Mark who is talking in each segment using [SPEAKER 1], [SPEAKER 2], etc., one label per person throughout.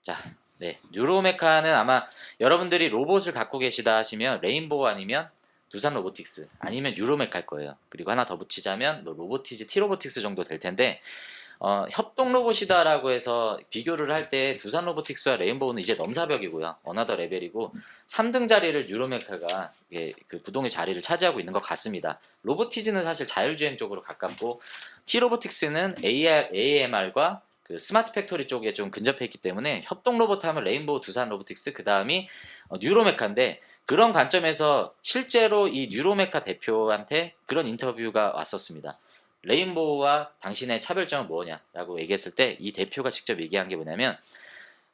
[SPEAKER 1] 자, 네. 뉴로메카는 아마 여러분들이 로봇을 갖고 계시다 하시면 레인보우 아니면 두산 로보틱스 아니면 뉴로메카일 거예요. 그리고 하나 더 붙이자면 뭐 로보티즈, 티로보틱스 정도 될 텐데 협동 로봇이다라고 해서 비교를 할 때 두산 로보틱스와 레인보우는 이제 넘사벽이고요. 어나더 레벨이고 3등 자리를 뉴로메카가 그 부동의 자리를 차지하고 있는 것 같습니다. 로보티즈는 사실 자율주행 쪽으로 가깝고 티로보틱스는 AMR과 그 스마트 팩토리 쪽에 좀 근접해 있기 때문에 협동 로봇 하면 레인보우, 두산 로보틱스, 그 다음이 뉴로메카인데 그런 관점에서 실제로 이 뉴로메카 대표한테 그런 인터뷰가 왔었습니다. 레인보우와 당신의 차별점은 뭐냐라고 얘기했을 때 이 대표가 직접 얘기한 게 뭐냐면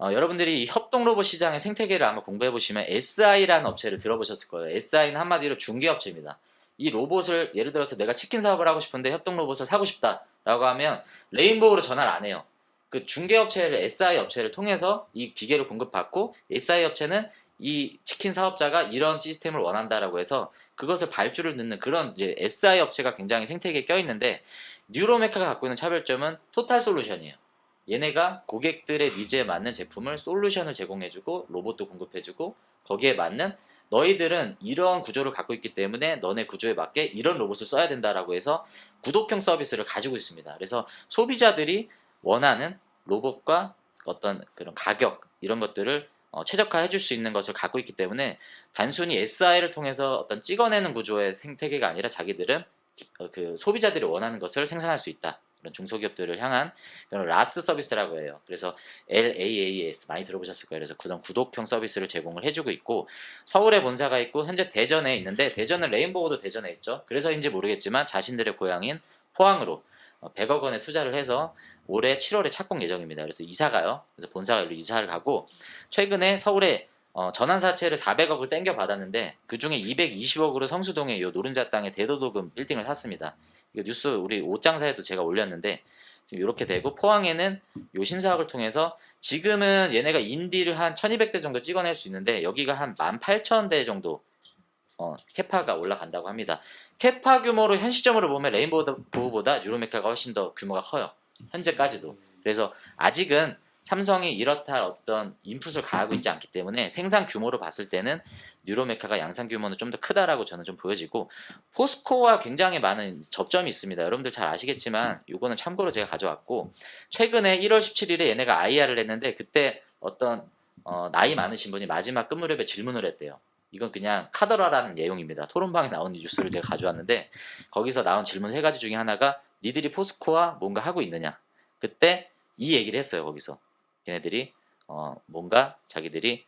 [SPEAKER 1] 여러분들이 이 협동 로봇 시장의 생태계를 아마 공부해 보시면 SI라는 업체를 들어보셨을 거예요. SI는 한마디로 중개업체입니다. 이 로봇을 예를 들어서 내가 치킨 사업을 하고 싶은데 협동 로봇을 사고 싶다라고 하면 레인보우로 전화를 안 해요. 그 중개업체를 SI 업체를 통해서 이 기계를 공급받고 SI 업체는 이 치킨 사업자가 이런 시스템을 원한다라고 해서 그것을 발주를 넣는 그런 이제 SI 업체가 굉장히 생태계에 껴있는데 뉴로메카가 갖고 있는 차별점은 토탈 솔루션이에요. 얘네가 고객들의 니즈에 맞는 제품을 솔루션을 제공해주고 로봇도 공급해주고 거기에 맞는 너희들은 이런 구조를 갖고 있기 때문에 너네 구조에 맞게 이런 로봇을 써야 된다라고 해서 구독형 서비스를 가지고 있습니다. 그래서 소비자들이 원하는 로봇과 어떤 그런 가격 이런 것들을 최적화해 줄 수 있는 것을 갖고 있기 때문에 단순히 SI를 통해서 어떤 찍어내는 구조의 생태계가 아니라 자기들은 그 소비자들이 원하는 것을 생산할 수 있다. 그런 중소기업들을 향한 그런 라스 서비스라고 해요. 그래서 LAAS 많이 들어보셨을 거예요. 그래서 그런 구독형 서비스를 제공을 해주고 있고 서울에 본사가 있고 현재 대전에 있는데 대전은 레인보우도 대전에 있죠. 그래서인지 모르겠지만 자신들의 고향인 포항으로 100억 원의 투자를 해서 올해 7월에 착공 예정입니다. 그래서 이사 가요. 그래서 본사가 여기로 이사를 가고 최근에 서울에 전환사채를 400억을 땡겨 받았는데 그 중에 220억으로 성수동의 요 노른자 땅에 대도도금 빌딩을 샀습니다. 이거 뉴스 우리 옷장사에도 제가 올렸는데 지금 이렇게 되고 포항에는 요 신사업을 통해서 지금은 얘네가 인디를 한 1200대 정도 찍어낼 수 있는데 여기가 한 18,000대 정도 캐파가 올라간다고 합니다. 캐파 규모로 현 시점으로 보면 레인보우보다 뉴로메카가 훨씬 더 규모가 커요. 현재까지도. 그래서 아직은 삼성이 이렇다 할 어떤 인풋을 가하고 있지 않기 때문에 생산 규모로 봤을 때는 뉴로메카가 양산 규모는 좀 더 크다라고 저는 좀 보여지고 포스코와 굉장히 많은 접점이 있습니다. 여러분들 잘 아시겠지만 이거는 참고로 제가 가져왔고 최근에 1월 17일에 얘네가 IR을 했는데 그때 어떤 나이 많으신 분이 마지막 끝 무렵에 질문을 했대요. 이건 그냥 카더라라는 내용입니다. 토론방에 나온 뉴스를 제가 가져왔는데 거기서 나온 질문 3가지 중에 하나가 니들이 포스코와 뭔가 하고 있느냐. 그때 이 얘기를 했어요. 거기서 걔네들이 뭔가 자기들이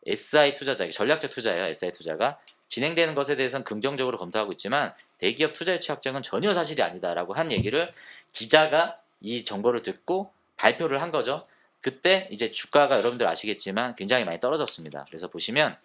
[SPEAKER 1] SI 투자자, 전략적 투자예요. SI 투자가 진행되는 것에 대해서는 긍정적으로 검토하고 있지만 대기업 투자 유치 확정은 전혀 사실이 아니다라고 한 얘기를 기자가 이 정보를 듣고 발표를 한 거죠. 그때 이제 주가가 여러분들 아시겠지만 굉장히 많이 떨어졌습니다. 그래서 보시면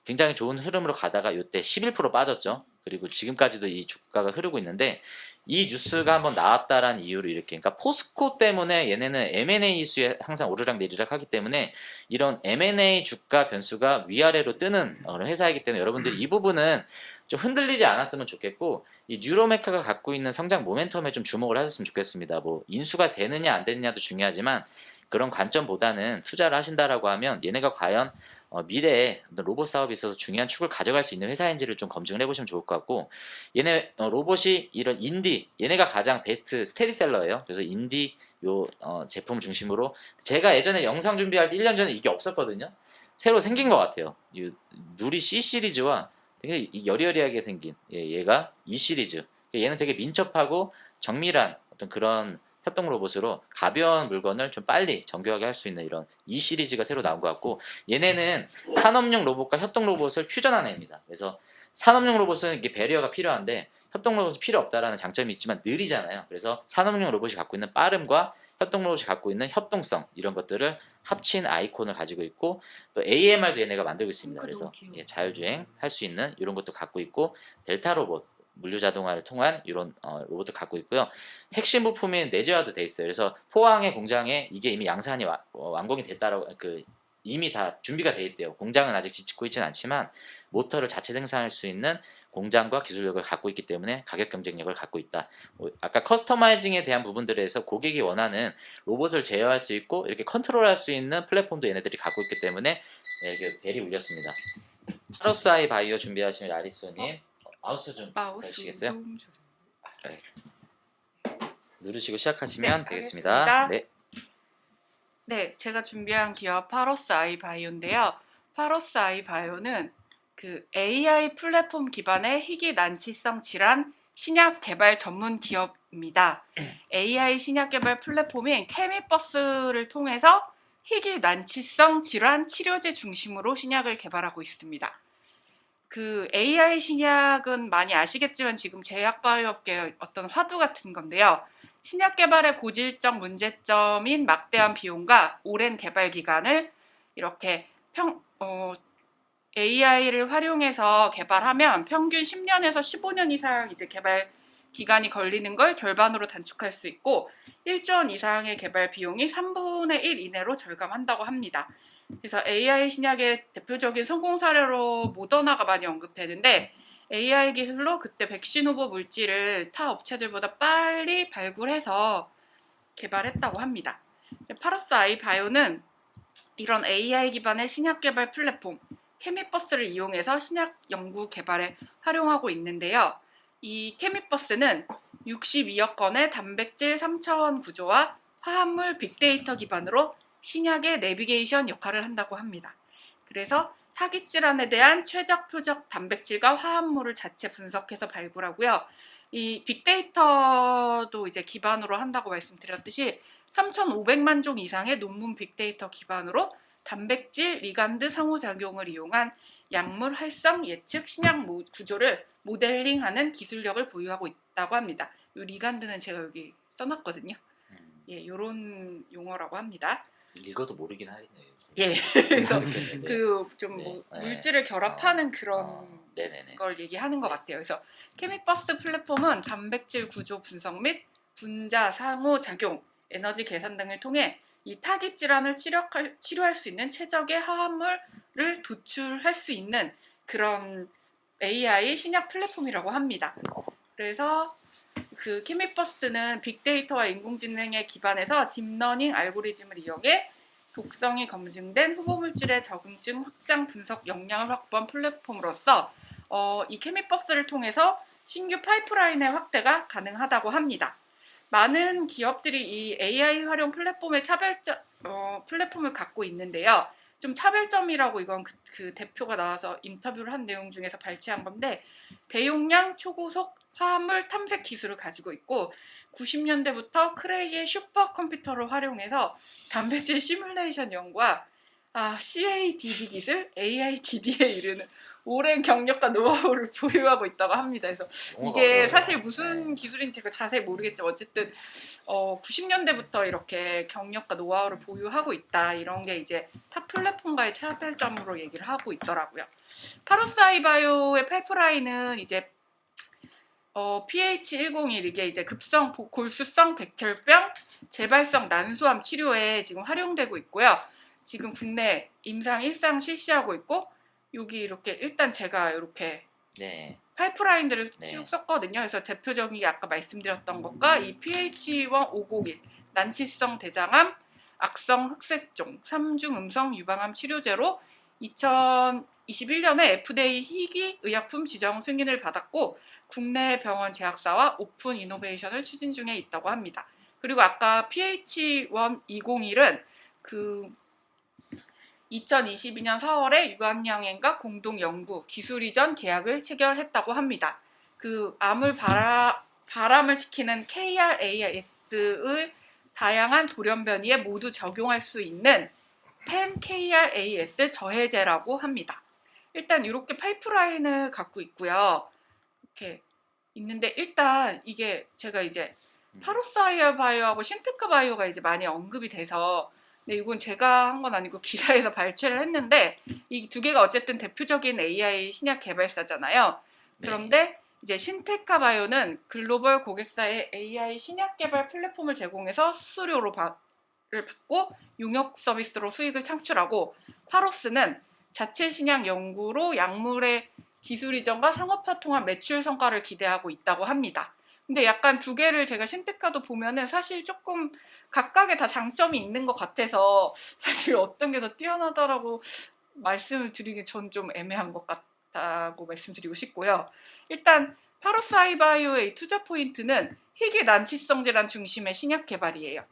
[SPEAKER 1] 굉장히 좋은 흐름으로 가다가 이때 11% 빠졌죠. 그리고 지금까지도 이 주가가 흐르고 있는데 이 뉴스가 한번 나왔다라는 이유로 이렇게 그러니까 포스코 때문에 얘네는 M&A 이슈에 항상 오르락 내리락 하기 때문에 이런 M&A 주가 변수가 위아래로 뜨는 회사이기 때문에 여러분들이 이 부분은 좀 흔들리지 않았으면 좋겠고 이 뉴로메카가 갖고 있는 성장 모멘텀에 좀 주목을 하셨으면 좋겠습니다. 뭐 인수가 되느냐 안 되느냐도 중요하지만 그런 관점보다는 투자를 하신다라고 하면 얘네가 과연 미래에 로봇 사업에 있어서 중요한 축을 가져갈 수 있는 회사인지를 좀 검증을 해보시면 좋을 것 같고 얘네 로봇이 이런 인디 얘네가 가장 베스트 스테디셀러예요. 그래서 인디 요 제품 중심으로 제가 예전에 영상 준비할 때 1년 전에 이게 없었거든요. 새로 생긴 것 같아요. 이 누리 C 시리즈와 되게 여리여리하게 생긴 얘가 E 시리즈 얘는 되게 민첩하고 정밀한 어떤 그런 협동 로봇으로 가벼운 물건을 좀 빨리 정교하게 할 수 있는 이런 E 시리즈가 새로 나온 것 같고 얘네는 산업용 로봇과 협동 로봇을 퓨전한 애입니다. 그래서 산업용 로봇은 이게 배리어가 필요한데 협동 로봇은 필요 없다라는 장점이 있지만 느리잖아요. 그래서 산업용 로봇이 갖고 있는 빠름과 협동 로봇이 갖고 있는 협동성 이런 것들을 합친 아이콘을 가지고 있고 또 AMR도 얘네가 만들고 있습니다. 그래서 자율주행 할 수 있는 이런 것도 갖고 있고 델타 로봇 물류 자동화를 통한 이런 로봇을 갖고 있고요. 핵심 부품이 내재화도 돼 있어요. 그래서 포항의 공장에 이게 이미 양산이 완공이 됐다라고 이미 다 준비가 돼 있대요. 공장은 아직 짓고 있지는 않지만 모터를 자체 생산할 수 있는 공장과 기술력을 갖고 있기 때문에 가격 경쟁력을 갖고 있다. 아까 커스터마이징에 대한 부분들에서 고객이 원하는 로봇을 제어할 수 있고 이렇게 컨트롤할 수 있는 플랫폼도 얘네들이 갖고 있기 때문에 이게 벨이 울렸습니다. 파로스 아이 바이오 준비하시면 아리소님 마우스 좀 해주시겠어요? 네. 누르시고 시작하시면
[SPEAKER 2] 네,
[SPEAKER 1] 되겠습니다.
[SPEAKER 2] 하겠습니다.
[SPEAKER 1] 네.
[SPEAKER 2] 네, 제가 준비한 기업 파로스 아이 바이오인데요. 파로스 아이 바이오는 그 AI 플랫폼 기반의 희귀 난치성 질환 신약 개발 전문 기업입니다. AI 신약 개발 플랫폼인 케미버스를 통해서 희귀 난치성 질환 치료제 중심으로 신약을 개발하고 있습니다. 그 AI 신약은 많이 아시겠지만 지금 제약바이오업계의 어떤 화두 같은 건데요. 신약 개발의 고질적 문제점인 막대한 비용과 오랜 개발 기간을 이렇게 AI를 활용해서 개발하면 평균 10년에서 15년 이상 이제 개발 기간이 걸리는 걸 절반으로 단축할 수 있고 1조 원 이상의 개발 비용이 3분의 1 이내로 절감한다고 합니다. 그래서 AI 신약의 대표적인 성공 사례로 모더나가 많이 언급되는데 AI 기술로 그때 백신 후보 물질을 타 업체들보다 빨리 발굴해서 개발했다고 합니다. 파로스 아이 바이오는 이런 AI 기반의 신약 개발 플랫폼 케미버스를 이용해서 신약 연구 개발에 활용하고 있는데요. 이 케미버스는 62억 건의 단백질 3차원 구조와 화합물 빅데이터 기반으로 신약의 내비게이션 역할을 한다고 합니다. 그래서 타깃 질환에 대한 최적 표적 단백질과 화합물을 자체 분석해서 발굴하고요. 이 빅데이터도 이제 기반으로 한다고 말씀드렸듯이 3,500만 종 이상의 논문 빅데이터 기반으로 단백질, 리간드 상호작용을 이용한 약물 활성 예측 신약 구조를 모델링하는 기술력을 보유하고 있다고 합니다. 이 리간드는 제가 여기 써놨거든요. 예, 이런 용어라고 합니다.
[SPEAKER 1] 읽어도 모르긴 하겠네요.
[SPEAKER 2] 예, 그래서 그 좀
[SPEAKER 1] 네.
[SPEAKER 2] 물질을 결합하는 그런 걸 얘기하는 것 같아요. 그래서 케미버스 플랫폼은 단백질 구조 분석 및 분자 상호작용, 에너지 계산 등을 통해 이 타깃 질환을 치료할 수 있는 최적의 화합물을 도출할 수 있는 그런 AI 신약 플랫폼이라고 합니다. 그래서 그 케미버스는 빅데이터와 인공지능에 기반해서 딥러닝 알고리즘을 이용해 독성이 검증된 후보물질의 적응증 확장 분석 역량을 확보한 플랫폼으로서 이 케미버스를 통해서 신규 파이프라인의 확대가 가능하다고 합니다. 많은 기업들이 이 AI 활용 플랫폼의 플랫폼을 갖고 있는데요. 좀 차별점이라고 이건 그 대표가 나와서 인터뷰를 한 내용 중에서 발췌한 건데 대용량 초고속 화합물 탐색 기술을 가지고 있고 90년대부터 크레이의 슈퍼컴퓨터를 활용해서 단백질 시뮬레이션 연구와 CADD 기술, AIDD에 이르는 오랜 경력과 노하우를 보유하고 있다고 합니다. 그래서 이게 사실 무슨 기술인지 제가 자세히 모르겠지만 어쨌든 90년대부터 이렇게 경력과 노하우를 보유하고 있다. 이런 게 이제 타 플랫폼과의 차별점으로 얘기를 하고 있더라고요. 파로스 아이 바이오의 파이프라인은 이제 PH101 이게 이제 급성 골수성 백혈병 재발성 난소암 치료에 지금 활용되고 있고요. 지금 국내 임상 1상 실시하고 있고 여기 이렇게 일단 제가 이렇게 파이프라인들을 쭉 썼거든요. 그래서 대표적인 게 아까 말씀드렸던 것과 이 PH1501 난치성 대장암 악성 흑색종 3중 음성 유방암 치료제로 2021년에 FDA 희귀 의약품 지정 승인을 받았고 국내 병원 제약사와 오픈 이노베이션을 추진 중에 있다고 합니다. 그리고 아까 PH1201은 그 2022년 4월에 유관영앤과 공동 연구 기술 이전 계약을 체결했다고 합니다. 그 암을 발암을 시키는 KRAS의 다양한 돌연변이에 모두 적용할 수 있는 펜KRAS 저해제라고 합니다. 일단 이렇게 파이프라인을 갖고 있고요. 이렇게 있는데 일단 이게 제가 이제 파로스 아이 바이오하고 신테크 바이오가 이제 많이 언급이 돼서 근데 이건 제가 한 건 아니고 기사에서 발췌를 했는데 이 두 개가 어쨌든 대표적인 AI 신약 개발사잖아요. 그런데 이제 신테카 바이오는 글로벌 고객사의 AI 신약 개발 플랫폼을 제공해서 수수료를 받고 용역 서비스로 수익을 창출하고, 파로스는 자체 신약 연구로 약물의 기술 이전과 상업화 통한 매출 성과를 기대하고 있다고 합니다. 근데 약간 두 개를 제가 신테카도 보면은 사실 조금 각각의 다 장점이 있는 것 같아서 사실 어떤 게 더 뛰어나다라고 말씀을 드리기 전 좀 애매한 것 같다고 말씀드리고 싶고요. 일단 파로스 하이바이오의 투자 포인트는 희귀 난치성 질환 중심의 신약 개발이에요.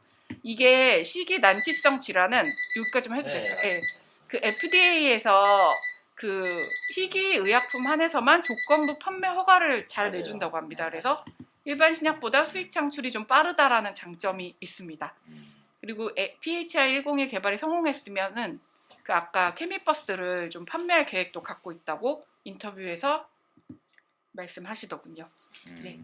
[SPEAKER 2] 이게 희귀 난치성 질환은 여기까지만 해도 될까요? 네. 그 FDA에서 그 희귀 의약품 한해서만 조건부 판매 허가를 잘 내준다고 합니다. 그래서 일반 신약보다 수익 창출이 좀 빠르다라는 장점이 있습니다. 그리고 PHI-101 개발이 성공했으면은 그 아까 케미버스를 좀 판매할 계획도 갖고 있다고 인터뷰에서 말씀하시더군요. 네.